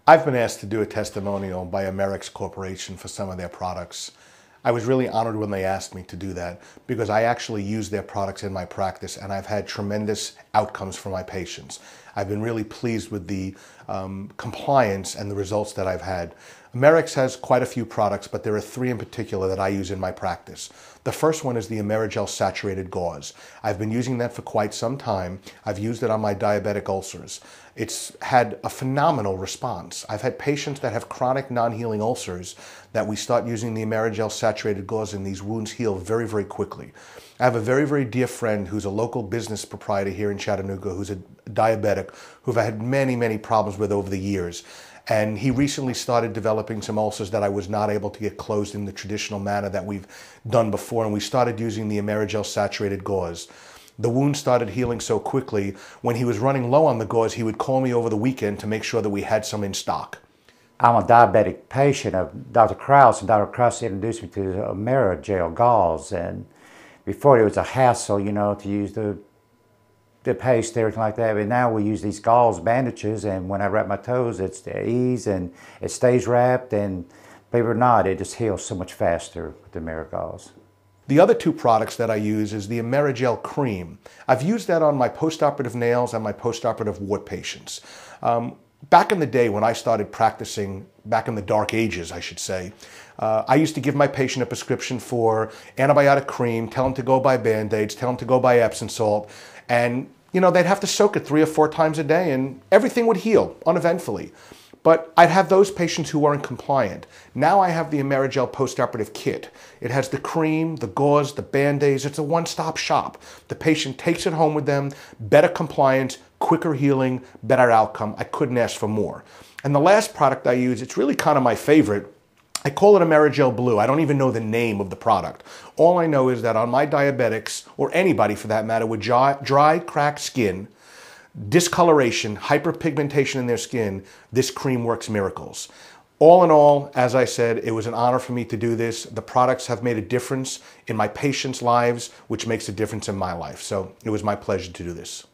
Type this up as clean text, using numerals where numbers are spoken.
I've been asked to do a testimonial by Amerix Corporation for some of their products. I was really honored when they asked me to do that because I actually use their products in my practice and I've had tremendous outcomes for my patients. I've been really pleased with the compliance and the results that I've had. Amerix has quite a few products, but there are three in particular that I use in my practice. The first one is the Amerigel Saturated Gauze. I've been using that for quite some time. I've used it on my diabetic ulcers. It's had a phenomenal response. I've had patients that have chronic non-healing ulcers that we start using the Amerigel Saturated Gauze and these wounds heal very, very quickly. I have a very, very dear friend who's a local business proprietor here in Chattanooga who's a diabetic who I've had many, many problems with over the years. And he recently started developing some ulcers that I was not able to get closed in the traditional manner that we've done before. And we started using the Amerigel Saturated Gauze. The wound started healing so quickly. When he was running low on the gauze, he would call me over the weekend to make sure that we had some in stock. I'm a diabetic patient of Dr. Krause, and Dr. Krause introduced me to Amerigel Gauze. And before it was a hassle, you know, to use the paste, everything like that. But now we use these gauze bandages, and when I wrap my toes, it's the ease and it stays wrapped. And believe it or not, it just heals so much faster with the Amerigel. The other two products that I use is the Amerigel Cream. I've used that on my postoperative nails and my postoperative wart patients. Back in the day when I started practicing, back in the dark ages, I should say, I used to give my patient a prescription for antibiotic cream, tell them to go buy Band-Aids, tell them to go buy Epsom salt, and you know, they'd have to soak it 3 or 4 times a day and everything would heal uneventfully. But I'd have those patients who weren't compliant. Now I have the Amerigel postoperative kit. It has the cream, the gauze, the Band-Aids. It's a one-stop shop. The patient takes it home with them, better compliance, quicker healing, better outcome. I couldn't ask for more. And the last product I use, it's really kind of my favorite. I call it Amerigel Blue. I don't even know the name of the product. All I know is that on my diabetics, or anybody for that matter, with dry, cracked skin, discoloration, hyperpigmentation in their skin, this cream works miracles. All in all, as I said, it was an honor for me to do this. The products have made a difference in my patients' lives, which makes a difference in my life. So it was my pleasure to do this.